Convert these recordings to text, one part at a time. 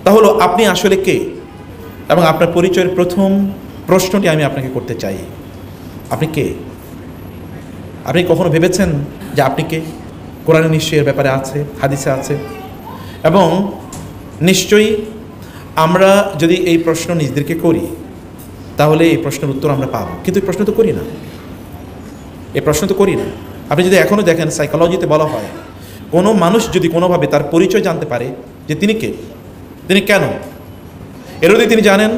তাহলে আপনি আসলে কে, এবং আপনার পরিচয়ের প্রথম প্রশ্নটি আমি আপনাকে করতে চাই, আপনি কে? আপনি কখনো ভেবেছেন যে আপনি কে? কোরআনে নিশ্চয়ই এর ব্যাপারে আছে, হাদিসে আছে, এবং নিশ্চয়ই আমরা যদি এই প্রশ্ন নিজেদেরকে করি তাহলে এই প্রশ্নের উত্তর আমরা পাবো, কিন্তু এই প্রশ্ন তো করি না, এই প্রশ্ন তো করি না। আপনি যদি এখনও দেখেন, সাইকোলজিতে বলা হয় কোনো মানুষ যদি কোনোভাবে তার পরিচয় জানতে পারে যে তিনি কে, তিনি কেন, এর যদি তিনি জানেন,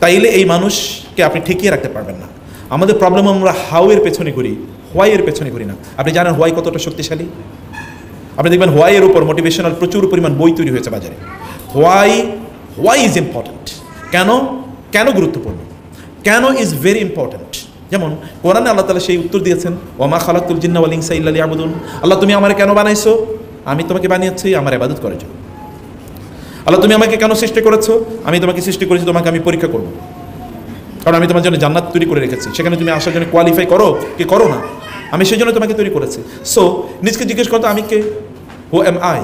তাইলে এই মানুষকে আপনি ঠেকিয়ে রাখতে পারবেন না। আমাদের প্রবলেম আমরা হাউ এর পেছনে করি, হোয়াই এর পেছনে করি না। আপনি জানেন হোয়াই কতটা শক্তিশালী? আপনি দেখবেন হোয়াই এর উপর মোটিভেশনাল প্রচুর পরিমাণ বই তৈরি হয়েছে বাজারে। হোয়াই ইজ ইম্পর্ট্যান্ট, কেন গুরুত্বপূর্ণ, কেন ইজ ভেরি ইম্পর্ট্যান্ট। যেমন কোরআনে আল্লাহ তাআলা সেই উত্তর দিয়েছেন, ওমা খালাকতুল জিন্না ওয়াল ইনসা ইল্লা লিয়াবুদুন। আল্লাহ তুমি আমারে কেন বানাইছো? আমি তোমাকে বানিয়েছি আমার ইবাদত করার জন্য। আল্লাহ তুমি আমাকে কেন সৃষ্টি করেছো? আমি তোমাকে সৃষ্টি করেছি তোমাকে আমি পরীক্ষা করব, কারণ আমি তোমার জন্য জান্নাত তৈরি করে রেখেছি, সেখানে তুমি আসার জন্য কোয়ালিফাই করো কি করো না, আমি সেই জন্য তোমাকে তৈরি করেছি। সো নিজকে জিজ্ঞেস করতো আমি কে, হু এম আই,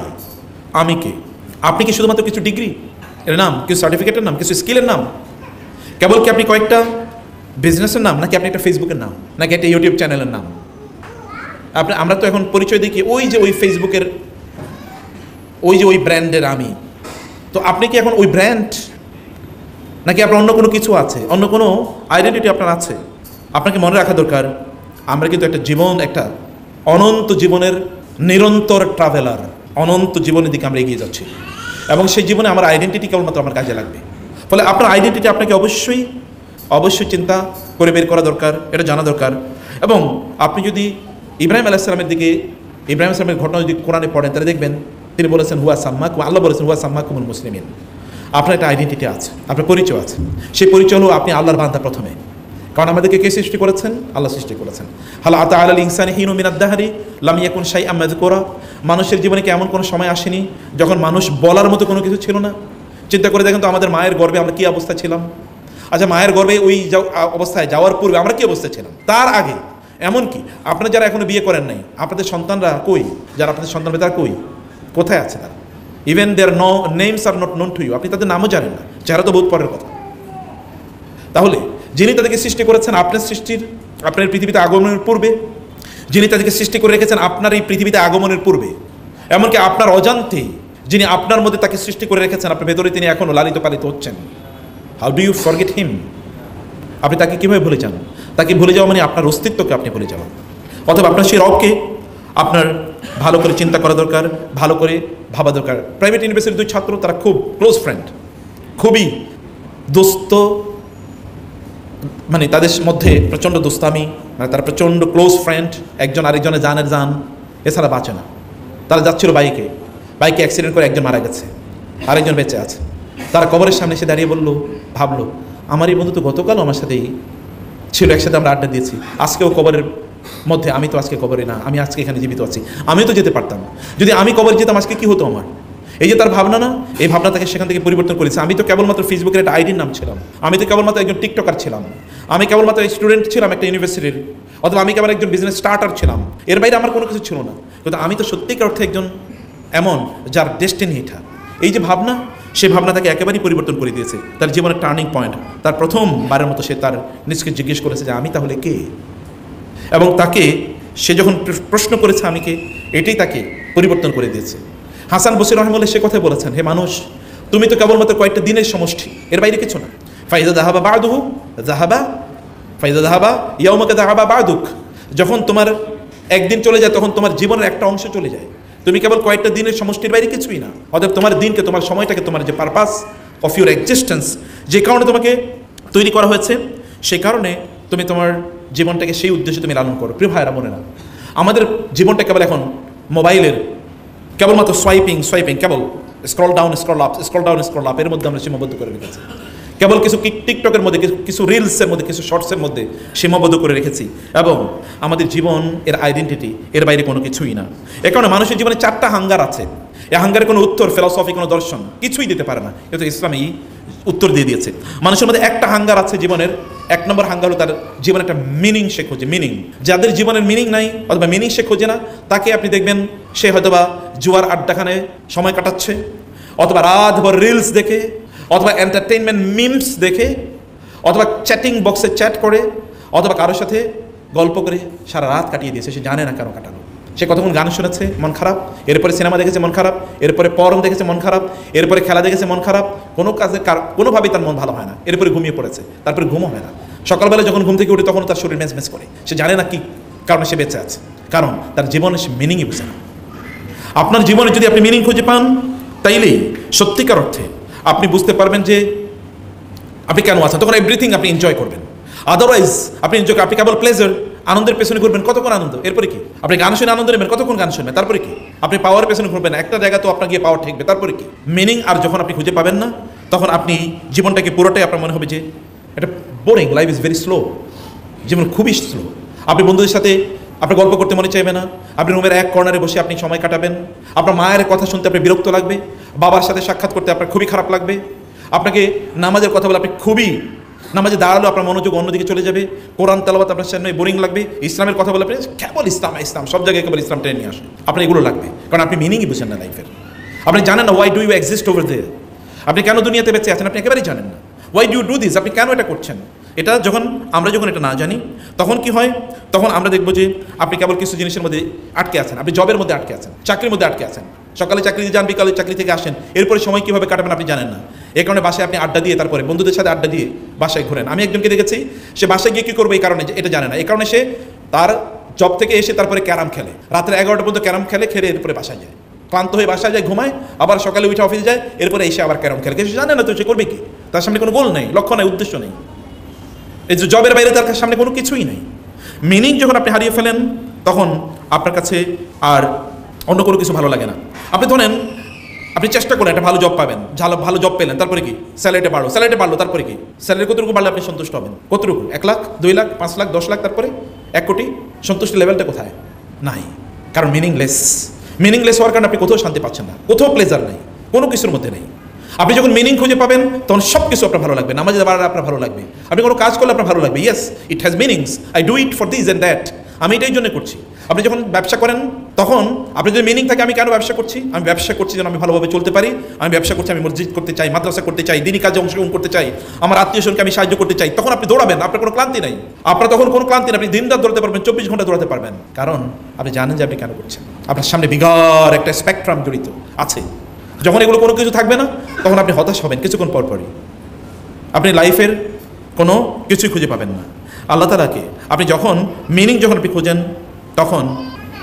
আমি কে? আপনি কি শুধুমাত্র কিছু ডিগ্রি এর নাম, কিছু সার্টিফিকেটের নাম, কিছু স্কিলের নাম? কেবল কি আপনি কয়েকটা বিজনেসের নাম, নাকি আপনি একটা ফেসবুকের নাম, নাকি একটা ইউটিউব চ্যানেলের নাম? আমরা তো এখন পরিচয় দেখি ওই ফেসবুকের ওই ব্র্যান্ডের আমি। তো আপনি কি এখন ওই ব্র্যান্ড, নাকি আপনার অন্য কোনো কিছু আছে, অন্য কোনো আইডেন্টিটি আপনার আছে? আপনাকে মনে রাখা দরকার আমরা কিন্তু একটা জীবন, একটা অনন্ত জীবনের নিরন্তর ট্রাভেলার, অনন্ত জীবনের দিকে আমরা এগিয়ে যাচ্ছি, এবং সেই জীবনে আমার আইডেন্টিটি কেবলমাত্র আমার কাজে লাগবে। ফলে আপনার আইডেন্টিটি আপনাকে অবশ্যই চিন্তা করে বের করা দরকার, এটা জানা দরকার। এবং আপনি যদি ইব্রাহিম আলাইহিস সালামের দিকে, ইব্রাহিম আলাইহিস সালামের ঘটনা যদি কোরআনে পড়েন তাহলে দেখবেন তিনি বলেছেন হুয়া সাম্মাকুম, আল্লাহ বলেছেন হুয়া সাম্মাকুমুল মুসলিমিন। আপনার একটা আইডেন্টিটি আছে, আপনার পরিচয় আছে। সেই পরিচয় হলো আপনি আল্লাহর বান্দা প্রথমে, কারণ আমাদেরকে কে সৃষ্টি করেছেন? আল্লাহ সৃষ্টি করেছেন। হাল আতা আলাল ইনসানি হিনু মিনাদ দাহরি লাম ইয়াকুন শাইআম মাযকুরা। মানুষের জীবনে কি এমন কোনো সময় আসেনি যখন মানুষ বলার মতো কোনো কিছু ছিল না? চিন্তা করে দেখেন তো আমাদের মায়ের গর্ভে আমরা কি অবস্থায় ছিলাম? আচ্ছা, মায়ের গর্ভে ওই অবস্থায় যাওয়ার পূর্বে আমরা কি অবস্থায় ছিলাম? তার আগে, এমনকি আপনারা যারা এখনো বিয়ে করেন নাই, আপনাদের সন্তানরা কই? যারা আপনাদের সন্তান তারা কই, কোথায় আছে তারা? Even their names are not known to you, আপনি তাদের নামও জানেন না, যারা তো বহুত পরের কথা। তাহলে যিনি তাদেরকে সৃষ্টি করেছেন আপনার পৃথিবীতে আগমনের পূর্বে, যিনি তাদেরকে সৃষ্টি করে রেখেছেন আপনার এই পৃথিবীতে আগমনের পূর্বে, এমনকি আপনার অজান্তেই যিনি আপনার মধ্যে তাকে সৃষ্টি করে রেখেছেন, আপনার ভেতরে তিনি এখনও লালিত পালিত হচ্ছেন। How do you forget him? আপনি তাকে কীভাবে ভুলে যান? তাকে ভুলে যাওয়া মানে আপনার অস্তিত্বকে আপনি ভুলে যাওয়া। অথবা আপনার সেই রবকে আপনার ভালো করে চিন্তা করা দরকার, ভালো করে ভাবা দরকার। প্রাইভেট ইউনিভার্সিটির দুই ছাত্র, তারা খুব ক্লোজ ফ্রেন্ড, খুবই দোস্ত, মানে তাদের মধ্যে প্রচণ্ড দোস্তামি, মানে তারা প্রচণ্ড ক্লোজ ফ্রেন্ড, একজন আরেকজনের জানের জান, এছাড়া বাঁচে না। তারা যাচ্ছিল বাইকে অ্যাক্সিডেন্ট করে একজন মারা গেছে, আরেকজন বেঁচে আছে। তারা কবরের সামনে এসে দাঁড়িয়ে ভাবলো আমার এই বন্ধু তো গতকালও আমার সাথেই ছিল, একসাথে আমরা আড্ডা দিয়েছি, আজকেও কবরের মধ্যে, আমি তো আজকে কবরে না, আমি আজকে এখানে জীবিত আছি, আমিও তো যেতে পারতাম, যদি আমি কবরে যেতাম আজকে কী হতো আমার? এই যে তার ভাবনা না, এই ভাবনা তাকে সেখান থেকে পরিবর্তন করেছে। আমি তো কেবলমাত্র ফেসবুকের একটা আইডির নাম ছিলাম, আমি তো কেবলমাত্র একজন টিকটকার ছিলাম, আমি কেবলমাত্র স্টুডেন্ট ছিলাম একটা ইউনিভার্সিটির, অথবা আমি কেবল একজন বিজনেস স্টার্টার ছিলাম, এর বাইরে আমার কোনো কিছু ছিল না। কিন্তু আমি তো সত্যিকার অর্থে একজন এমন যার ডেস্টিনি এটা। এই যে ভাবনা, সেই ভাবনা তাকে একেবারেই পরিবর্তন করে দিয়েছে, তার জীবনের টার্নিং পয়েন্ট। তার প্রথমবারের মতো সে তার নিজকে জিজ্ঞেস করেছে যে আমি তাহলে কে, এবং তাকে সে যখন প্রশ্ন করেছে আমি কে, এটাই তাকে পরিবর্তন করে দিয়েছে। হাসান বসরি রাহিমাহুল্লাহ সে কথাই বলেছেন, হে মানুষ, তুমি তো কেবলমাত্র কয়েকটা দিনের সমষ্টি, এর বাইরে কিছু না। ফাইদা দাহাবা বাদুহু দাহাবা ফাইদা দাহাবা ইয়াউমাকা দাহাবা বাদুক। যখন তোমার একদিন চলে যায় তখন তোমার জীবনের একটা অংশ চলে যায়, তুমি কেবল কয়েকটা দিনের সমষ্টির বাইরে কিছুই না। অতএব তোমার দিনকে, তোমার সময়টাকে, তোমার যে পারপাস অফ ইউর এক্সিস্টেন্স, যে কারণে তোমাকে তৈরি করা হয়েছে, সেই কারণে তুমি তোমার জীবনটাকে সেই উদ্দেশ্যে তুমি লালন করো। প্রিয় ভাইয়েরা, মনে না, আমাদের জীবনটা কেবল এখন মোবাইলের কেবলমাত্র সোয়াইপিং, কেবল স্ক্রল ডাউন স্ক্রল আপ এর মধ্যে আমরা সীমাবদ্ধ করে রেখেছি। কেবল কিছু টিকটকের মধ্যে, কিছু রিলসের মধ্যে, কিছু শর্টসের মধ্যে সীমাবদ্ধ করে রেখেছি, এবং আমাদের জীবন এর আইডেন্টিটি এর বাইরে কোনো কিছুই না। এ কারণে মানুষের জীবনে 4টা হাঙ্গার আছে। এই হাঙ্গারের কোনো উত্তর ফিলসফি, কোনো দর্শন কিছুই দিতে পারে না, কিন্তু ইসলামই উত্তর দিয়ে দিয়েছে। মানুষের মধ্যে একটা হাঙ্গার আছে জীবনের, 1 নম্বর হাঙ্গার হলো তার জীবনে একটা মিনিং সে খোঁজে। মিনিং, যাদের জীবনের মিনিং নাই অথবা মিনিং সে খোঁজে না, তাকে আপনি দেখবেন সে হয়তোবা জুয়ার আড্ডাখানে সময় কাটাচ্ছে, অথবা রাতভর রিলস দেখে, অথবা এন্টারটেইনমেন্ট মিমস দেখে, অথবা চ্যাটিং বক্সে চ্যাট করে, অথবা কারোর সাথে গল্প করে সারা রাত কাটিয়ে দিয়েছে, সে জানে না কেন কাটালো। সে কতক্ষণ গান শুনেছে, মন খারাপ, এরপরে সিনেমা দেখেছে, মন খারাপ, এরপরে পরম দেখেছে, মন খারাপ, এরপরে খেলা দেখেছে, মন খারাপ, কোনো কাজে কোনোভাবেই তার মন ভালো হয় না, এরপরে ঘুমিয়ে পড়েছে, তারপরে ঘুমও হয় না। সকালবেলা যখন ঘুম থেকে উঠে তখন তার শরীর মেজমেজ করে, সে জানে না কি কারণে সে বেঁচে আছে, কারণ তার জীবনে সে মিনিংই বুঝে না। আপনার জীবনে যদি আপনি মিনিং খুঁজে পান, তাইলেই সত্যিকার অর্থে আপনি বুঝতে পারবেন যে আপনি কেন আছেন, তখন এভরিথিং আপনি এনজয় করবেন। আদারওয়াইজ আপনি এনজয়, আপনি কেবল প্লেজার, আনন্দের পেছনে ঘুরবেন, কতক্ষণ আনন্দ, এরপরে কি? আপনি গান শুনে আনন্দ নেবেন, কতক্ষণ গান শুনবেন, তারপরে কি? আপনি পাওয়ারের পেছনে ঘুরবেন, একটা জায়গা তো আপনার গিয়ে পাওয়ার ঠেকবে, তারপরে কি? মিনিং আর যখন আপনি খুঁজে পাবেন না, তখন আপনি জীবনটাকে পুরোটাই আপনার মনে হবে যে এটা boring, life is very slow, জীবন খুবই স্লো। আপনি বন্ধুদের সাথে আপনার গল্প করতে মনে চাইবে না, আপনি রুমের এক কর্নারে বসে আপনি সময় কাটাবেন, আপনার মায়ের কথা শুনতে আপনি বিরক্ত লাগবে, বাবার সাথে সাক্ষাৎ করতে আপনার খুবই খারাপ লাগবে, আপনাকে নামাজের কথা বলে আপনি খুবই, নামাজে দাঁড়ালো আপনার মনোযোগ অন্যদিকে চলে যাবে, কোরআন তেলাওয়াত আপনার সামনে বোরিং লাগবে, ইসলামের কথা বলে আপনি কেবল ইসলাম ইসলাম, সব জায়গায় কেবল ইসলাম টেনে নিয়ে আসে, আপনার এগুলো লাগবে, কারণ আপনি মিনিংই বুঝেন না লাইফের। আপনি জানেন না why do you exist over there, আপনি কেন দুনিয়াতে বেঁচে আছেন আপনি একেবারেই জানেন না। Why do you do this, আপনি কেন এটা করছেন? এটা আমরা যখন এটা না জানি, তখন কি হয়, তখন আমরা দেখবো যে আপনি কেবল কিছু জিনিসের মধ্যে আটকে আছেন, আপনি জবের মধ্যে আটকে আছেন, চাকরির মধ্যে আটকে আছেন, সকালে চাকরিতে যান, বিকালে চাকরি থেকে আসেন, এরপরে সময় কীভাবে কাটাবেন আপনি জানেন না। এই কারণে বাসায় আপনি আড্ডা দিয়ে, তারপরে বন্ধুদের সাথে আড্ডা দিয়ে বাসায় ঘোরেন। আমি একজনকে দেখেছি, সে বাসায় গিয়ে কী করবে এই কারণে এটা জানে না, এই কারণে সে তার জব থেকে এসে তারপরে ক্যারাম খেলে, রাত্রে 11টা পর্যন্ত ক্যারাম খেলে, খেলে এরপরে বাসায় যায়, ক্লান্ত হয়ে বাসায় যায়, ঘুমায়, আবার সকালে উঠে অফিসে যায়, এরপরে এসে আবার ক্যারাম খেলে, সে জানে না তো সে করবে কি, তার সামনে কোনো গোল নেই, লক্ষ্য নেই, উদ্দেশ্য নেই, এই যে জবের বাইরে তার সামনে কোনো কিছুই নেই। মিনিং যখন আপনি হারিয়ে ফেলেন, তখন আপনার কাছে আর অন্য কোনো কিছু ভালো লাগে না। আপনি ধরেন আপনি চেষ্টা করেন একটা ভালো জব পাবেন, ভালো জব পেলেন, তারপরে কি স্যালারিটা বাড়লো, তারপরে কি স্যালারি কতটুকু বাড়লে আপনি সন্তুষ্ট হবেন? কতটুকু? 1 লাখ, 2 লাখ, 5 লাখ, 10 লাখ, তারপরে 1 কোটি? সন্তুষ্টি লেভেলটা কোথায়? নাই, কারণ মিনিংলেস হওয়ার কারণে আপনি কোথাও শান্তি পাচ্ছেন না, কোথাও প্লেজার নেই, কোনো কিছুর মধ্যে নেই। আপনি যখন মিনিং খুঁজে পাবেন, তখন সব কিছু আপনার ভালো লাগবে, নামাজে বাড়ালে আপনার ভালো লাগবে, আপনি কোনো কাজ করলে আপনার ভালো লাগবে, yes it has meanings, I do it for this and that, আমি এটাই জন্য করছি। আপনি যখন ব্যবসা করেন, তখন আপনি যদি মিনিং থাকে আমি কেন ব্যবসা করছি, আমি ব্যবসা করছি যেন আমি ভালোভাবে চলতে পারি, আমি ব্যবসা করছি আমি মসজিদ করতে চাই, মাদ্রাসা করতে চাই, দিনী কাজে অংশগ্রহণ করতে চাই, আমার আত্মীয়স্বজনকে আমি সাহায্য করতে চাই, তখন আপনি দৌড়াবেন, আপনার কোনো ক্লান্তি নাই, আপনার তখন কোনো ক্লান্তি নেই, আপনি দিন রাত দৌড়াতে পারবেন, 24 ঘন্টা দৌড়াতে পারবেন, কারণ আপনি জানেন যে আপনি কেন করছেন, আপনার সামনে বিগাড় একটা স্পেকট্রাম জড়িত আছে। যখন এগুলো কোনো কিছু থাকবে না, তখন আপনি হতাশ হবেন কিছুক্ষণ পরপরই, আপনি লাইফের কোনো কিছুই খুঁজে পাবেন না। আল্লাহ তাআলাকে আপনি যখন আপনি খুঁজেন, তখন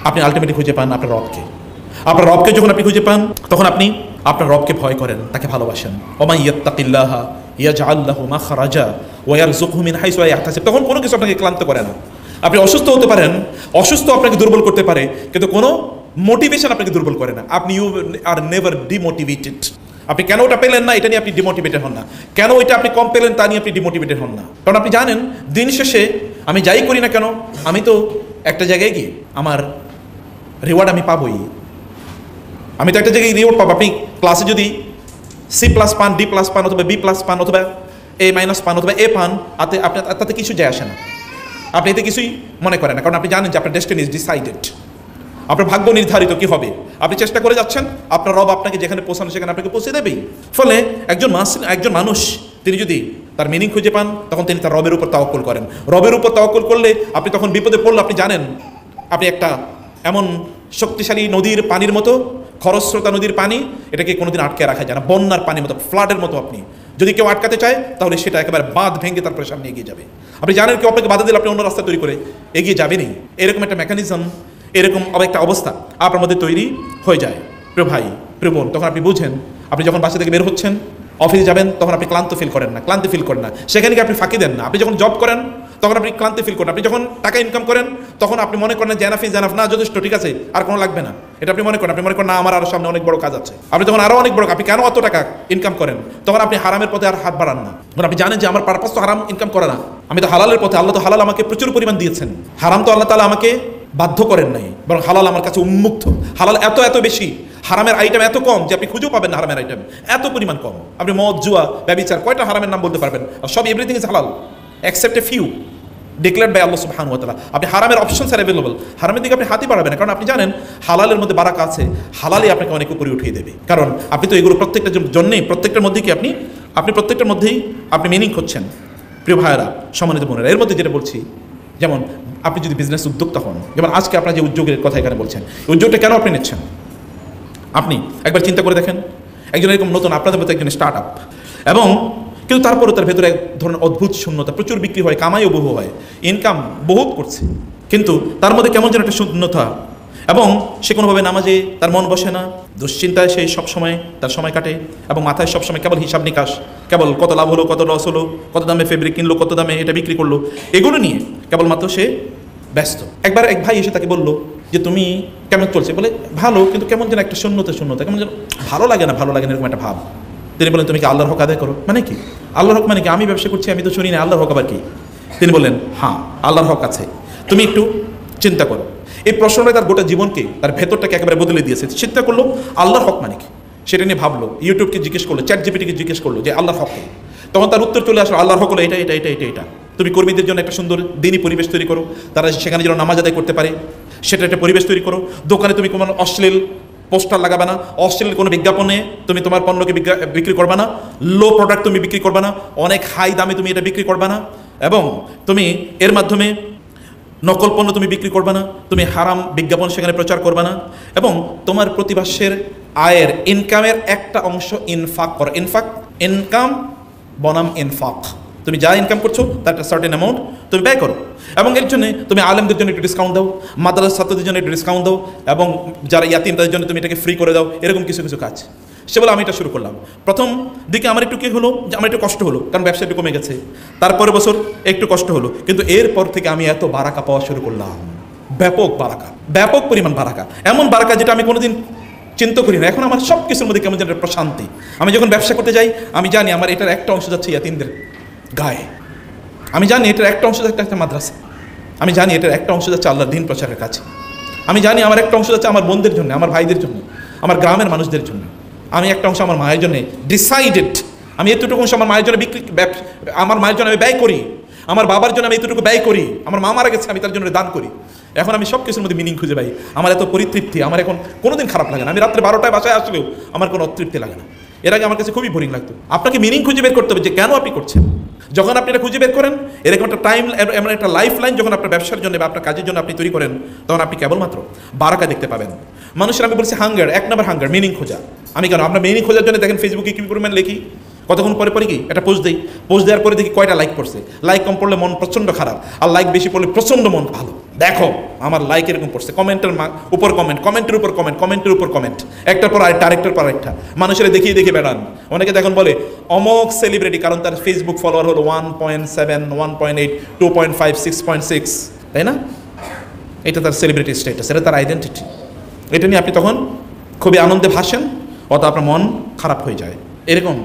আপনি আলটিমেটলি খুঁজে পান আপনার রবকে যখন আপনি খুঁজে পান, তখন আপনি আপনার রবকে ভয় করেন, তাকে ভালোবাসেন। ওয়া ইয়াত্তাকিল্লাহা ইয়াজআল লাহু মাখরাজা ওয়া ইয়ারযুকহু মিন হাইসু লা ইয়াহতাসিব, তখন কোনো কিছু আপনাকে ক্লান্ত করে না। আপনি অসুস্থ হতে পারেন, অসুস্থ আপনাকে দুর্বল করতে পারে, কিন্তু কোনো মোটিভেশন আপনাকে দুর্বল করে না। আপনি ইউ আর নেভার ডিমোটিভেটেড। আপনি কেন ওটা পেলেন না এটা নিয়ে আপনি ডিমোটিভেটেড হন না, কেন ওইটা আপনি কম পেলেন তা নিয়ে আপনি ডিমোটিভেটেড হন না, কারণ আপনি জানেন দিন শেষে আমি যাই করি না কেন, আমি তো একটা জায়গায় গিয়ে আমার রিওয়ার্ড আমি পাবোই, আমি তো একটা জায়গায় রিওয়ার্ড পাবো। আপনি ক্লাসে যদি C+ পান, D+ পান, অথবা B+ পান, অথবা A- পান, অথবা A পান, তাতে কিছু যায় আসে না, আপনি এতে কিছুই মনে করেন না, কারণ আপনি জানেন যে আপনার ডেস্টিনি ইজ ডিসাইডেড, আপনার ভাগ্য নির্ধারিত কি হবে, আপনি চেষ্টা করে যাচ্ছেন, আপনার রব আপনাকে যেখানে পৌঁছানো সেখানে আপনাকে পৌঁছে দেবেই। ফলে একজন মানুষ তিনি যদি তার মিনিং খুঁজে পান, তখন তিনি তার রবের উপর তাওয়াক্কুল করেন। রবের উপর তাওয়াক্কুল করলে আপনি তখন বিপদে পড়লে আপনি জানেন আপনি একটা এমন শক্তিশালী নদীর পানির মতো, খরস্রোতা নদীর পানি, এটাকে কোনোদিন আটকে রাখা যায় না, বন্যার পানির মতো, ফ্লাডের মতো। আপনি যদি কেউ আটকাতে চায়, তাহলে সেটা একেবারে বাঁধ ভেঙে তারপরে সামনে এগিয়ে যাবে। আপনি জানেন কেউ আপনাকে বাধা দিলে আপনি অন্য রাস্তা তৈরি করে এগিয়ে যাবেনই, এরকম একটা মেকানিজম, এরকম একটা অবস্থা আপনার মধ্যে তৈরি হয়ে যায়। প্রিয় ভাই, প্রিয় বোন, তখন আপনি বুঝেন, আপনি যখন বাসা থেকে বের হচ্ছেন, অফিসে যাবেন, তখন আপনি ক্লান্তি ফিল করেন না, সেখানে আপনি ফাঁকি দেন না। আপনি যখন জব করেন, তখন আপনি ক্লান্তি ফিল করেন, আপনি যখন টাকা ইনকাম করেন, তখন আপনি মনে করেন যে এনাফ না, যথেষ্ট, ঠিক আছে, আর কোনো লাগবে না, এটা আপনি মনে করেন না, আমার আরও সামনে অনেক বড় কাজ আছে। আপনি তখন আরও অনেক বড়, আপনি কেন অত টাকা ইনকাম করেন, তখন আপনি হারামের পথে আর হাত বাড়ান না, কারণ আপনি জানেন যে আমার পারপাস তো হারাম ইনকাম করা না, আমি তো হালালের পথে, আল্লাহ তো হালাল আমাকে প্রচুর পরিমাণ দিয়েছেন, হারাম তো আল্লাহ তাআলা আমাকে বাধ্য করেন নাই, বরং হালাল আমার কাছে উন্মুক্ত। হালাল এত বেশি, হারামের আইটেম এত কম যে আপনি খুঁজেও পাবেন না, হারামের আইটেম এত পরিমাণ কম। আপনি মদ, জুয়া, ব্যভিচার, কয়টা হারামের নাম বলতে পারবেন? সব এভরিথিং ইজ হালাল except a few, declared by Allah সুবহানাহু ওয়া তাআলা। আপনি হারামের অপশনস আর অ্যাভেলেবল, হারামের দিকে আপনি হাতই বাড়াবেন না, কারণ আপনি জানেন হালালের মধ্যে বারাকা আছে, হালালই আপনাকে অনেক উপরে উঠিয়ে দেবে। কারণ আপনি তো এগুলো প্রত্যেকটার জন্যেই, প্রত্যেকটার মধ্যেই কি আপনি প্রত্যেকটার মধ্যেই আপনি মিনিং হচ্ছেন। প্রিয় ভাইয়েরা, সম্মানিত বোনেরা, এর মধ্যে যেটা বলছি, যেমন আপনি যদি বিজনেস উদ্যোক্তা হন, যেমন আজকে আপনার যে উদ্যোগের কথা এখানে বলছেন, উদ্যোগটা কেন আপনি নিচ্ছেন? আপনি একবার চিন্তা করে দেখেন, একজন এরকম নতুন আপনাদের মতো একজন স্টার্ট আপ, এবং কিন্তু তারপরেও তার ভেতরে এক ধরনের অদ্ভুত শূন্যতা, প্রচুর বিক্রি হয়, কামাইও বহু হয়, ইনকাম বহুত করছে, কিন্তু তার মধ্যে কেমন যেন একটা শূন্যতা, এবং সে কোনোভাবে নামাজে তার মন বসে না, দুশ্চিন্তায় সে সবসময় তার সময় কাটে, এবং মাথায় সবসময় কেবল হিসাব নিকাশ, কেবল কত লাভ হলো, কত লস হলো, কত দামে ফেব্রিক কিনলো, কত দামে এটা বিক্রি করলো, এগুলো নিয়ে কেবলমাত্র সে ব্যস্ত। একবার এক ভাই এসে তাকে বলল যে তুমি কেমন চলছে? বলে ভালো, কিন্তু কেমন যেন একটা শূন্যতা, কেমন যেন ভালো লাগে না এরকম একটা ভাব। তিনি বলেন তুমি কি আল্লাহর হক আদায় করো? মানে কি আল্লাহর হক? মানে কি আমি ব্যবসা করছি, আমি তো শুনি না, আল্লাহর হক আবার কি? তিনি বললেন হ্যাঁ, আল্লাহর হক আছে, তুমি একটু চিন্তা করো। এই প্রশ্নটা তার গোটা জীবনকে, তার ভেতরটাকে একেবারে বদলে দিয়েছে। চিন্তা করলো আল্লাহর হক মানে কি, সেটা নিয়ে ভাবলো, ইউটিউবকে জিজ্ঞেস করলো, চ্যাট জিপিটিকে জিজ্ঞেস করলো যে আল্লাহর হক কি। তখন তার উত্তর চলে আসলো আল্লাহর হক হলো এটা এটা এটা এটা এটা। তুমি কর্মীদের জন্য একটা সুন্দর দিনই পরিবেশ তৈরি করো, তারা সেখানে যেন নামাজ আদায় করতে পারে, সেটা একটা পরিবেশ তৈরি করো। দোকানে তুমি কোনো অশ্লীল পোস্টার লাগাবে না, অশ্লীল কোনো বিজ্ঞাপনে তুমি তোমার পণ্যকে বিক্রি করবে না, লো প্রোডাক্ট তুমি বিক্রি করবে না, অনেক হাই দামে তুমি এটা বিক্রি করবে না, এবং তুমি এর মাধ্যমে নকল পণ্য তুমি বিক্রি করবে না, তুমি হারাম বিজ্ঞাপন সেখানে প্রচার করবে না, এবং তোমার প্রতি মাসের আয়ের ইনকামের একটা অংশ ইনফাক করো। ইনকাম বনাম ইনফাক, তুমি যা ইনকাম করছো তার একটা সার্টেন অ্যামাউন্ট তুমি ব্যয় করো, এবং এর জন্য তুমি আলেমদের জন্য একটু ডিসকাউন্ট দাও, মাদ্রাসা ছাত্রদের জন্য একটু ডিসকাউন্ট দাও, এবং যারা ইয়াতিম তাদের জন্য তুমি এটাকে ফ্রি করে দাও, এরকম কিছু কিছু কাজ। সে বলে আমি এটা শুরু করলাম। প্রথম দিকে আমার একটু কী হলো, যে আমার একটু কষ্ট হলো, কারণ ব্যবসা একটু কমে গেছে। তারপরে বছর একটু কষ্ট হলো, কিন্তু এরপর থেকে আমি এত বারাকা পাওয়া শুরু করলাম, ব্যাপক বারাকা, ব্যাপক পরিমাণ বারাকা, এমন বারাকা যেটা আমি কোনোদিন চিন্তা করি না। এখন আমার সব কিছুর মধ্যে কেমন যেন একটা প্রশান্তি। আমি যখন ব্যবসা করতে যাই, আমি জানি আমার এটার একটা অংশ যাচ্ছে ইয়াতিমদের গায়ে, আমি জানি এটার একটা অংশ যাচ্ছে একটা মাদ্রাসা, আমি জানি এটার একটা অংশ যাচ্ছে আল্লাহর দ্বীন প্রচারের কাছে, আমি জানি আমার একটা অংশ যাচ্ছে আমার বোনদের জন্য, আমার ভাইদের জন্য, আমার গ্রামের মানুষদের জন্য, আমি একটা অংশ আমার মায়ের জন্য ডিসাইডেড, আমি এতটুকু অংশ আমার মায়ের জন্য আমার মায়ের জন্য আমি ব্যয় করি, আমার বাবার জন্য আমি এতটুকু ব্যয় করি, আমার মা মারা গেছে আমি তার জন্য দান করি। এখন আমি সব কিছুর মধ্যে মিনিং খুঁজে পাই, আমার এত পরিতৃপ্তি, আমার এখন কোনোদিন খারাপ লাগে না। আমি রাত্রে 12টায় বাসায় আসলেও আমার কোনো অতৃপ্তি লাগে না। এর আগে আমার কাছে খুবই বোরিং লাগতো। আপনাকে মিনিং খুঁজে বের করতে হবে যে কেন আপনি করছেন। যখন আপনি এটা খুঁজে বের করেন, এরকম একটা টাইম, এমন একটা লাইফ লাইন যখন আপনার ব্যবসার জন্য বা আপনার কাজের জন্য আপনি তৈরি করেন, তখন আপনি কেবলমাত্র বারাকা দেখতে পাবেন। মানুষের আমি বলছি হাঙ্গার, এক নম্বর হাঙ্গার, মিনিং খোঁজা। আমি কেন আমরা মিনিং খোঁজার জন্য দেখেন ফেসবুকে কী পরিমাণ লিখি, কতক্ষণ পরে পরে কি একটা পোস্ট দিই, পোস্ট দেওয়ার পরে দেখি কয়টা লাইক পড়ছে, লাইক কম পড়লে মন প্রচণ্ড খারাপ, আর লাইক বেশি পড়লে প্রচণ্ড মন ভালো। দেখো আমার লাইক এরকম পড়ছে, কমেন্টের উপর কমেন্ট, কমেন্টের উপর কমেন্ট, কমেন্টের উপর কমেন্ট, একটার পর আরেকটা, আরেকটার পর আরেকটা, মানুষের দেখিয়ে দেখে বেড়ান। অনেকে দেখুন বলে অমক সেলিব্রিটি, কারণ তার ফেসবুক ফলোয়ার হলো 1.7, 1.8, 2.5, 6.6, তাই না? এটা তার সেলিব্রিটি স্ট্যাটাস, এটা তার আইডেন্টিটি। এটা নিয়ে আপনি তখন খুবই আনন্দে ভাসেন, অত আপনার মন খারাপ হয়ে যায়। এরকম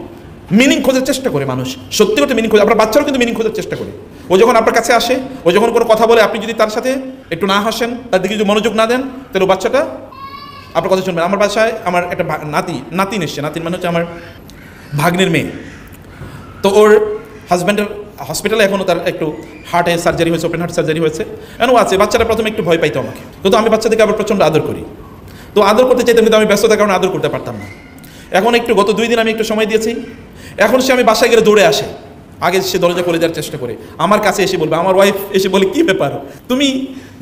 মিনিং খোঁজার চেষ্টা করে মানুষ, সত্যি কথা মিনিং খোঁজে। আপনার বাচ্চারাও কিন্তু মিনিং খোঁজার চেষ্টা করে। ও যখন আপনার কাছে আসে, ও যখন কোনো কথা বলে, আপনি যদি তার সাথে একটু না হাসেন, তার দিকে যদি মনোযোগ না দেন, তাহলে ও বাচ্চাটা আপনার কথা শুনবেন। আমার বাসায় আমার একটা নাতিন এসছে, নাতিন মানে হচ্ছে আমার ভাগ্নের মেয়ে। তো ওর হাজব্যান্ডের হসপিটালে এখনও তার একটু হার্টে সার্জারি হয়েছে, ওপেন হার্ট সার্জারি হয়েছে, এমন আছে। বাচ্চাটা প্রথমে একটু ভয় পাইতো আমাকে, কিন্তু আমি বাচ্চাদেরকে আবার প্রচণ্ড আদর করি। তো আদর করতে চাইতাম, কিন্তু আমি ব্যস্ততার কারণে আদর করতে পারতাম না। এখন একটু গত 2 দিন আমি একটু সময় দিয়েছি, এখন সে আমি বাসায় গেলে দৌড়ে আসে। আগে সে দরজা খুলে দেওয়ার চেষ্টা করে, আমার কাছে এসে বলবে, আমার ওয়াইফ এসে বলে কী ব্যাপার তুমি,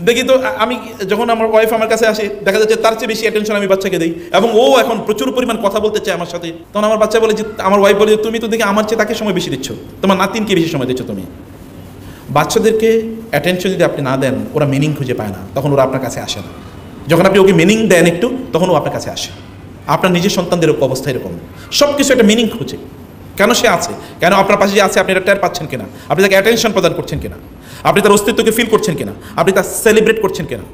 দেখি তো আমি যখন আমার ওয়াইফ আমার কাছে আসে, দেখা যাচ্ছে তার চেয়ে বেশি অ্যাটেনশন আমি বাচ্চাকে দিই, এবং ও এখন প্রচুর পরিমাণ কথা বলতে চায় আমার সাথে। তখন আমার বাচ্চা বলে যে, আমার ওয়াইফ বলে যে তুমি তো দেখি আমার চেয়ে তাকে সময় বেশি দিচ্ছ, তোমার নাতিনকে বেশি সময় দিচ্ছ তুমি। বাচ্চাদেরকে অ্যাটেনশন যদি আপনি না দেন, ওরা মিনিং খুঁজে পায় না, তখন ওরা আপনার কাছে আসে না। যখন আপনি ওকে মিনিং দেন একটু, তখন ও আপনার কাছে আসে। আপনার নিজের সন্তানদের অবস্থা এরকম, সব কিছু একটা মিনিং খুঁজে। কেন সে আছে, কেন আপনার পাশে যে আছে আপনি এটা টের পাচ্ছেন কিনা, আপনি তাকে অ্যাটেনশন প্রদান করছেন কিনা, আপনি তার অস্তিত্বকে ফিল করছেন কিনা, আপনি তার সেলিব্রেট করছেন কিনা,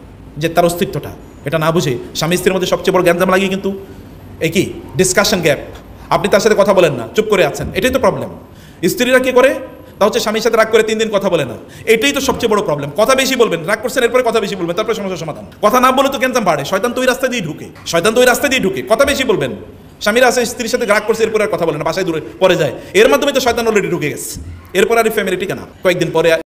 যে তার অস্তিত্বটা। এটা না বুঝে স্বামী স্ত্রীর মধ্যে সবচেয়ে বড় গ্যাঞ্জাম লাগিয়ে কিন্তু এই কি ডিসকাশন গ্যাপ। আপনি তার সাথে কথা বলেন না, চুপ করে আছেন, এটাই তো প্রবলেম। স্ত্রীরা কী করে, তা হচ্ছে স্বামীর সাথে রাগ করে 3 দিন কথা বলে না, এটাই তো সবচেয়ে বড় প্রবলেম। কথা বেশি বলবেন, রাগ করছেন, এরপরে কথা বেশি বলবেন, তারপরে সমস্যার সমাধান। কথা না বলে তো গ্যাঞ্জাম বাড়ে, শয়তান তো ওই রাস্তা দিয়ে ঢুকে, কথা বেশি বলবেন। স্বামীরা আছে স্ত্রীর সাথে রাগ করছে, এরপরে আর কথা বলে না, বাসায় দূরে পরে যায়, এর মাধ্যমে তো শয়তান অলরেডি ঢুকে গেছে। এরপর আর ফ্যামিলিটি কেনা কয়েকদিন পরে